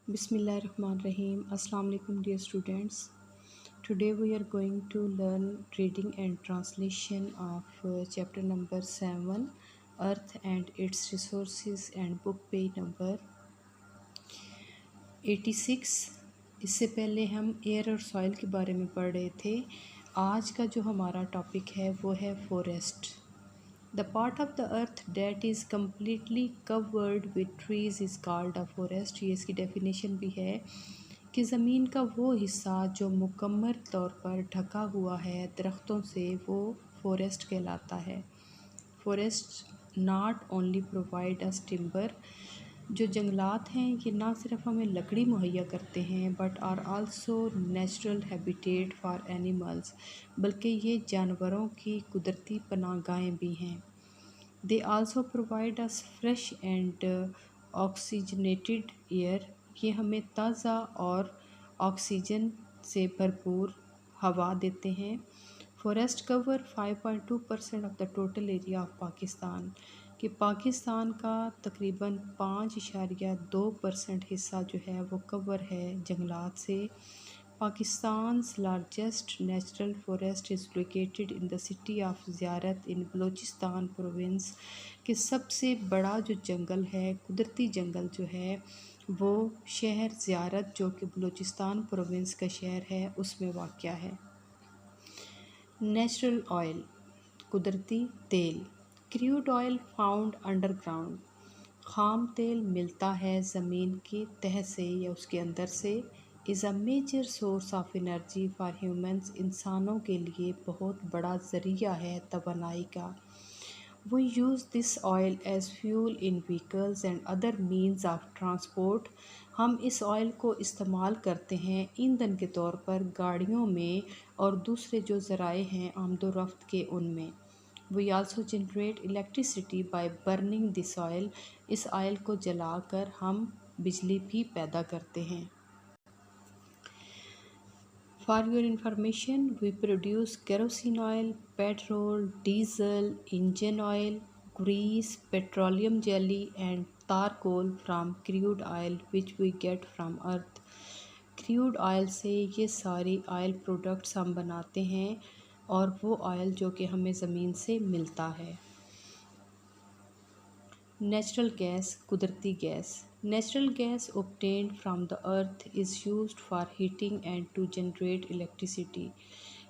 Bismillahirrahmanirrahim. Assalamu alaikum dear students. Today we are going to learn reading and translation of chapter number 7 Earth and its resources and book page number 86। इससे पहले हम air और soil के बारे में पढ़ रहे थे। आज का जो हमारा टॉपिक है वो है forest. The part of the earth that is completely covered with trees is called a forest। ये इसकी डेफिनेशन भी है कि ज़मीन का वो हिस्सा जो मुकम्मल तौर पर ढका हुआ है दरख्तों से वो फॉरेस्ट कहलाता है। Forest not only provide us timber, जो जंगलात हैं ये ना सिर्फ हमें लकड़ी मुहैया करते हैं but are also natural habitat for animals, बल्कि ये जानवरों की कुदरती पनाहगाहें भी हैं। They also provide us fresh and oxygenated air, ये हमें ताज़ा और ऑक्सीजन से भरपूर हवा देते हैं। Forest cover 5.2% of the total area of Pakistan, कि पाकिस्तान का तकरीबन 5.2% हिस्सा जो है वो कवर है जंगलात से। Pakistan's largest natural forest is located in the city of Ziarat in Balochistan province, कि सबसे बड़ा जो जंगल है कुदरती जंगल जो है वो शहर ज़ियारत जो कि बलूचिस्तान प्रोविंस का शहर है उसमें वाक़या है। नेचुरल ऑयल, कुदरती तेल। क्रूड ऑयल फाउंड अंडरग्राउंड, खाम तेल मिलता है ज़मीन की तह से या उसके अंदर से। Is a major source of energy for humans, इंसानों के लिए बहुत बड़ा ज़रिया है तवानाई का। We use this oil as fuel in vehicles and other means of transport, हम इस ऑयल को इस्तेमाल करते हैं ईंधन के तौर पर गाड़ियों में और दूसरे जो ज़राए हैं आमदोरफ्त के उनमें। We also generate electricity by burning this oil, इस ऑयल को जलाकर हम बिजली भी पैदा करते हैं। For your information, we produce kerosene oil, petrol, diesel, engine oil, grease, petroleum jelly and तारकोल from crude oil which we get from earth. Crude oil से ये सारी ऑयल प्रोडक्ट्स हम बनाते हैं और वो ऑयल जो कि हमें ज़मीन से मिलता है। नेचुरल गैस, कुदरती gas. Natural gas obtained from the earth is used for heating and to generate electricity,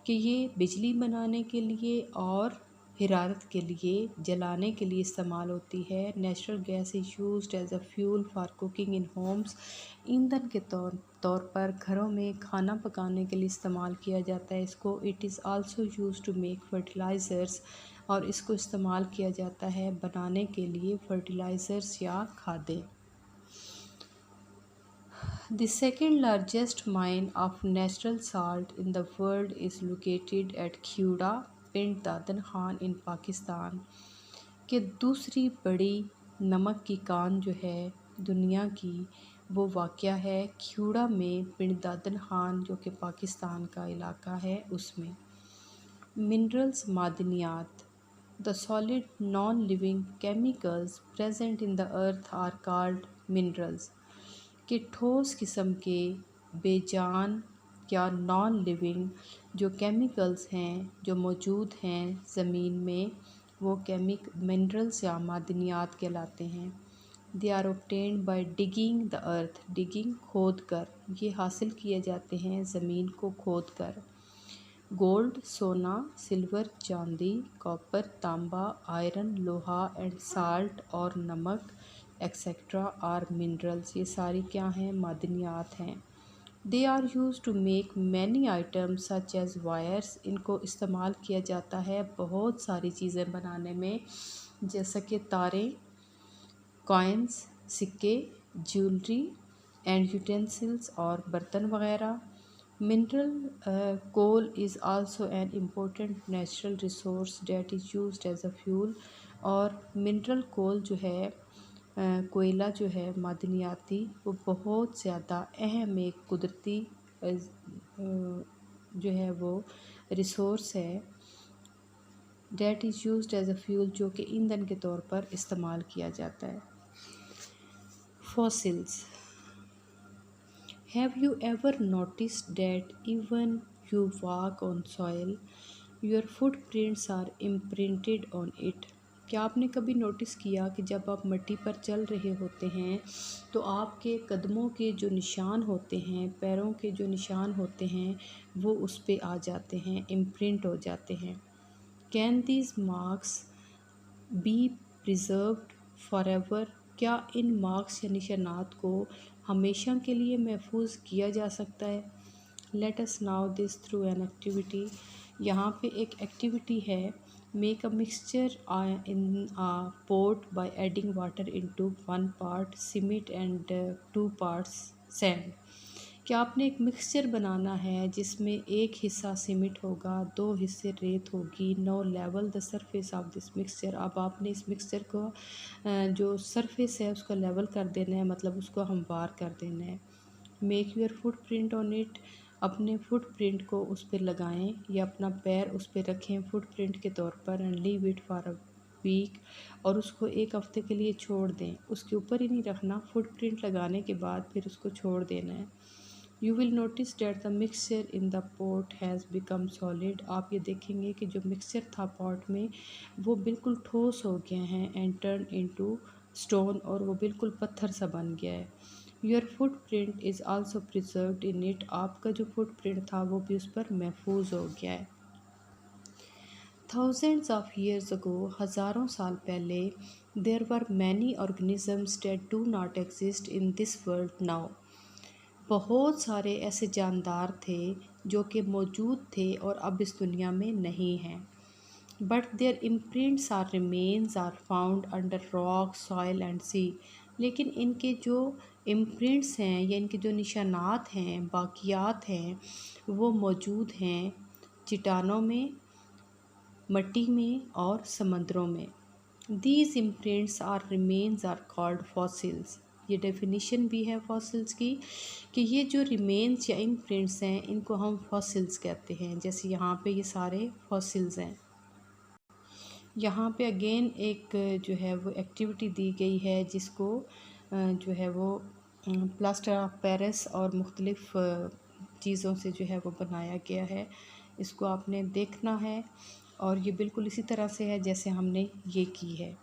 कि ये बिजली बनाने के लिए और हिरारत के लिए जलाने के लिए इस्तेमाल होती है। Natural gas is used as a fuel for cooking in homes, ईंधन के तौर पर घरों में खाना पकाने के लिए इस्तेमाल किया जाता है इसको। It is also used to make fertilizers, और इसको इस्तेमाल किया जाता है बनाने के लिए फर्टिलाइज़र्स या खादें। The second largest mine of natural salt in the world is located at Khuda, पिंड दादन खान इन पाकिस्तान, के दूसरी बड़ी नमक की कान जो है दुनिया की वो वाक़या है ख्यूड़ा में, पिंड दादन खान जो कि पाकिस्तान का इलाका है उसमें। Minerals, मादनियात। The solid non-living chemicals present in the earth are called minerals, कि ठोस किस्म के बेजान या नॉन लिविंग जो केमिकल्स हैं जो मौजूद हैं ज़मीन में वो मिनरल्स या मादनियात कहलाते हैं। They are obtained by digging the earth, digging खोद कर, ये हासिल किए जाते हैं ज़मीन को खोद कर। गोल्ड, सोना, सिल्वर, चांदी, कॉपर, तांबा, आयरन, लोहा एंड साल्ट और नमक एक्सेट्रा आर मिनरल्स, ये सारी क्या हैं मादनियात हैं। They are use to make many items such as wires, इनको इस्तेमाल किया जाता है बहुत सारी चीज़ें बनाने में जैसा कि तारें, कॉइन्स, सिक्के, ज्वेलरी एंड यूटेंसिल्स और बर्तन वगैरह। Mineral coal is also an important natural resource that is used as a fuel, और मिनरल कोल जो है कोयला जो है मादनियाती वो बहुत ज़्यादा अहम एक कुदरती जो है वो रिसोर्स है that is used as a fuel, जो कि ईंधन के तौर पर इस्तेमाल किया जाता है। Fossils, Have you ever noticed that even you walk on soil, your footprints are imprinted on it? क्या आपने कभी नोटिस किया कि जब आप मिट्टी पर चल रहे होते हैं तो आपके कदमों के जो निशान होते हैं, पैरों के जो निशान होते हैं, वो उस पे आ जाते हैं, इम्प्रिंट हो जाते हैं। Can these marks be preserved forever? क्या इन मार्क्स या निशानात को हमेशा के लिए महफूज किया जा सकता है? Let us now this through an activity. यहाँ पे एक एक्टिविटी है, make a mixture in a pot by adding water into 1 part cement and 2 parts sand. क्या आपने एक मिक्सचर बनाना है जिसमें एक हिस्सा सीमेंट होगा, 2 हिस्से रेत होगी। Now level the surface of this mixture. अब आपने इस मिक्सचर को जो सरफेस है उसको लेवल कर देना है, मतलब उसको हमवार कर देना है। Make your foot print on it. अपने फुट प्रिंट को उस पर लगाएं या अपना पैर उस पर रखें फुट प्रिंट के तौर पर, and leave it for a week. और उसको एक हफ्ते के लिए छोड़ दें। उसके ऊपर ही नहीं रखना, फुट प्रिंट लगाने के बाद फिर उसको छोड़ देना है। You will notice that the mixture in the pot has become solid. आप ये देखेंगे कि जो मिक्सचर था पॉट में वो बिल्कुल ठोस हो गया है, एंड टर्न इनटू स्टोन, और वो बिल्कुल पत्थर सा बन गया है। Your foot print is also preserved in it. आपका जो फुट प्रिंट था वो भी उस पर महफूज हो गया है। थाउजेंड्स ऑफ ईयर्स अगो, हज़ारों साल पहले, there were many organisms that do not exist in this world now. बहुत सारे ऐसे जानदार थे जो कि मौजूद थे और अब इस दुनिया में नहीं हैं। But their imprints or remains are found under rock soil and sea. लेकिन इनके जो इम्प्रिंट्स हैं या इनके जो निशानात हैं, बाकियात हैं, वो मौजूद हैं चट्टानों में, मिट्टी में और समंदरों में। These imprints or remains are called fossils. ये डेफिनेशन भी है फॉसिल्स की कि ये जो रिमेन्स या इम्प्रिंट्स हैं इनको हम फॉसिल्स कहते हैं। जैसे यहाँ पे ये सारे फॉसिल्स हैं। यहाँ पे अगेन एक जो है वो एक्टिविटी दी गई है जिसको जो है वो प्लास्टर ऑफ पेरिस और मुख्तलिफ़ चीज़ों से जो है वो बनाया गया है। इसको आपने देखना है और ये बिल्कुल इसी तरह से है जैसे हमने ये की है।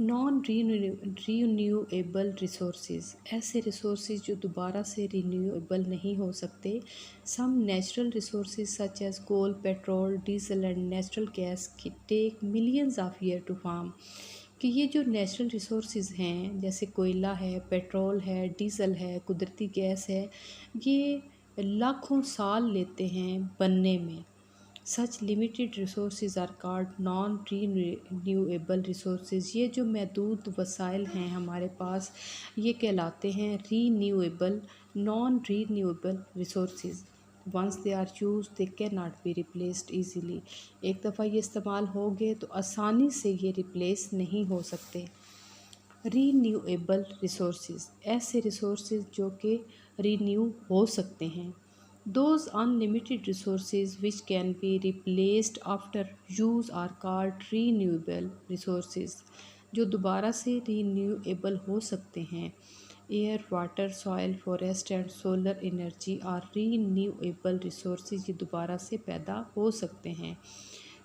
नॉन रीन्यूएबल रिसोर्सेज, ऐसे रिसोर्सेज जो दोबारा से रीन्यूएबल नहीं हो सकते। Some natural resources such as coal, petrol, diesel and natural gas take millions of year to form. कि ये जो नेचुरल रिसोर्सेज हैं जैसे कोयला है, पेट्रोल है, डीजल है, कुदरती गैस है, ये लाखों साल लेते हैं बनने में। Such limited resources are called non renewable resources. ये जो महदूद वसाइल हैं हमारे पास ये कहलाते हैं renewable, non renewable resources. Once they are use they can not be replaced easily. एक दफ़ा ये इस्तेमाल हो गए तो आसानी से ये रिप्लेस नहीं हो सकते। रीन्यूएबल रिसोर्सेज, ऐसे रिसोर्सेज जो कि रीन्यू हो सकते हैं। Those unlimited resources which can be replaced after use are called renewable resources। जो दोबारा से renewable हो सकते हैं। Air, water, soil, forest and solar energy are renewable resources. ये दोबारा से पैदा हो सकते हैं।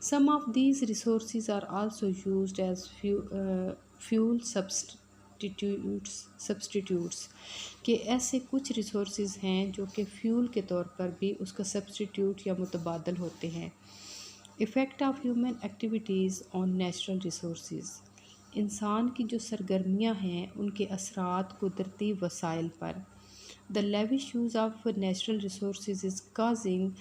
Some of these resources are also used as fuel substitutes के ऐसे कुछ रिसोर्सेज हैं जो कि फ्यूल के तौर पर भी उसका सब्सटीट्यूट या मुतबादल होते हैं। Effect of human activities on natural resources, इंसान की जो सरगर्मियां हैं उनके असरात कुदरती वसाइल पर। The lavish use of natural resources is causing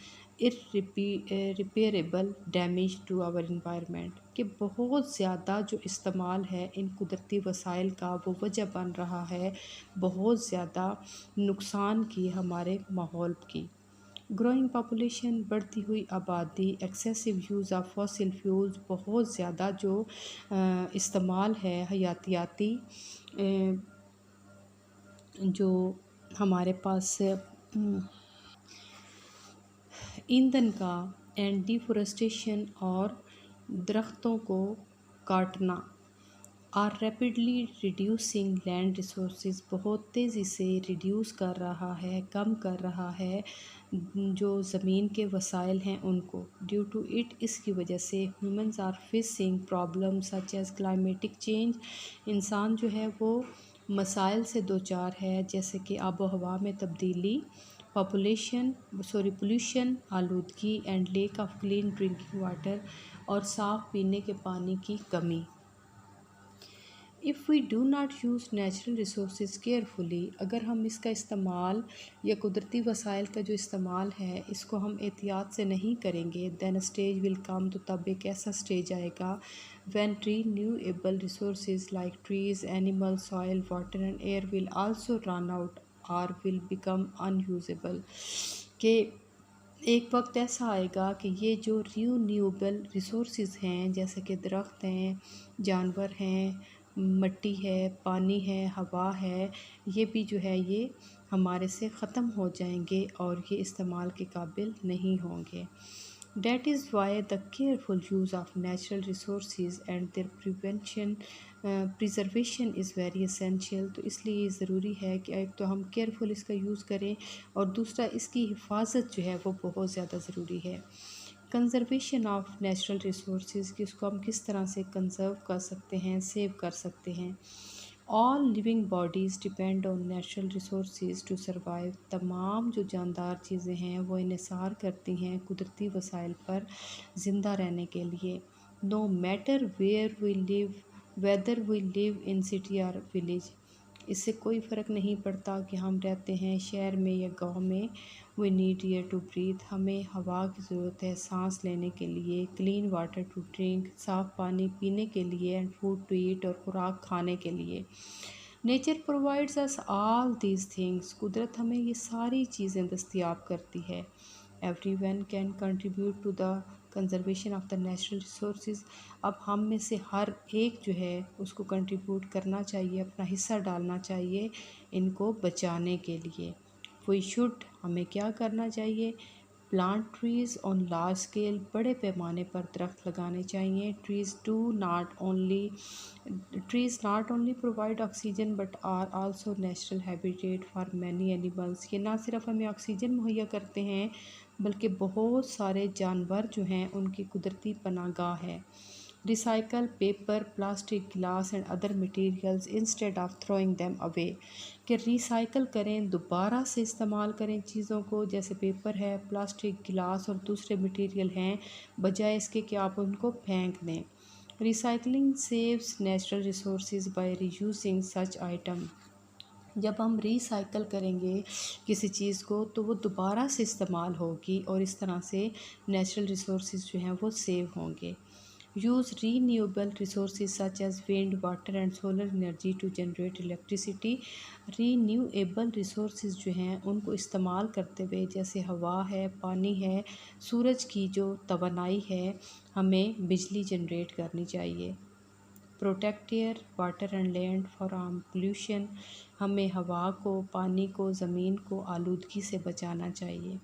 irreparable damage to our environment. कि बहुत ज़्यादा जो इस्तेमाल है इन कुदरती वसाइल का वो वजह बन रहा है बहुत ज़्यादा नुकसान की हमारे माहौल की। ग्रोइंग पॉपुलेशन, बढ़ती हुई आबादी, excessive use of fossil fuels, बहुत ज़्यादा जो इस्तेमाल है हयातियाती जो हमारे पास ईंधन का, एंड डिफोरेस्टेशन और दरख्तों को काटना are rapidly reducing land resources, बहुत तेज़ी से रिड्यूस कर रहा है, कम कर रहा है जो ज़मीन के वसाइल हैं उनको। ड्यू टू इट, इसकी वजह से humans are facing problem such as climatic change, इंसान जो है वो मसाइल से दो चार है, जैसे कि आबो हवा में तब्दीली, पोल्यूशन, आलूदगी and lack of clean drinking water, और साफ़ पीने के पानी की कमी। If we do not use natural resource carefully, अगर हम इसका इस्तेमाल या कुदरती वसाइल का जो इस्तेमाल है इसको हम एहतियात से नहीं करेंगे, दैन स्टेज विल कम, तो तब एक ऐसा स्टेज आएगा when renewable resources like trees, animal, soil, water and air will also run out और विल बिकम अनयूजेबल, कि एक वक्त ऐसा आएगा कि ये जो रीन्यूएबल रिसोर्सेज हैं, जैसे कि दरख्त हैं, जानवर हैं, मिट्टी है, पानी है, हवा है, ये भी जो है ये हमारे से ख़त्म हो जाएंगे और ये इस्तेमाल के काबिल नहीं होंगे। That is why the careful use of natural resources and their preservation is very essential। तो इसलिए ये ज़रूरी है कि एक तो हम केयरफुल इसका यूज़ करें और दूसरा इसकी हिफाजत जो है वो बहुत ज़्यादा ज़रूरी है। कंज़र्वेशन ऑफ नेचुरल रिसोर्सेज, कि उसको हम किस तरह से कंज़र्व कर सकते हैं, सेव कर सकते हैं। All living bodies depend on natural resources to survive, तमाम जो जानदार चीज़ें हैं वो इन्हिसार करती हैं कुदरती वसाइल पर ज़िंदा रहने के लिए। No matter where we live, whether we live in city और विलेज, इससे कोई फ़र्क नहीं पड़ता कि हम रहते हैं शहर में या गांव में। We need air to breathe, हमें हवा की ज़रूरत है सांस लेने के लिए, क्लीन वाटर टू ड्रिंक, साफ़ पानी पीने के लिए, एंड फूड टू ईट, और खुराक खाने के लिए। Nature provides us all these things, कुदरत हमें ये सारी चीज़ें दस्तयाब करती है। Everyone can contribute to the conservation of the natural resources, अब हम में से हर एक जो है उसको कंट्रीब्यूट करना चाहिए, अपना हिस्सा डालना चाहिए इनको बचाने के लिए। वी शुड, हमें क्या करना चाहिए, plant trees on large scale, बड़े पैमाने पर दरख्त लगाने चाहिए। Trees not only provide oxygen but are also natural habitat for many animals, ये ना सिर्फ हमें ऑक्सीजन मुहैया करते हैं बल्कि बहुत सारे जानवर जो हैं उनकी कुदरती पनाहगाह है। Recycle paper, plastic, glass and other materials instead of throwing them away, कि रिसाइकल करें, दोबारा से इस्तेमाल करें चीज़ों को, जैसे पेपर है, प्लास्टिक, गिलास और दूसरे मटेरियल हैं, बजाय इसके कि आप उनको फेंक दें। Recycling saves natural resources by reusing such item, जब हम रिसाइकल करेंगे किसी चीज़ को तो वो दोबारा से इस्तेमाल होगी और इस तरह से नेचुरल रिसोर्सेज जो हैं वो सेव होंगे। Use renewable resources such as wind, water and solar energy to generate electricity, renewable resources जो हैं उनको इस्तेमाल करते हुए, जैसे हवा है, पानी है, सूरज की जो तवानाई है, हमें बिजली जनरेट करनी चाहिए। Protect air, water and land from pollution, हमें हवा को, पानी को, ज़मीन को आलूदगी से बचाना चाहिए।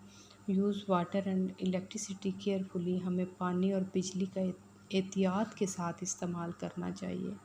Use water and electricity carefully, हमें पानी और बिजली का एहतियात के साथ इस्तेमाल करना चाहिए।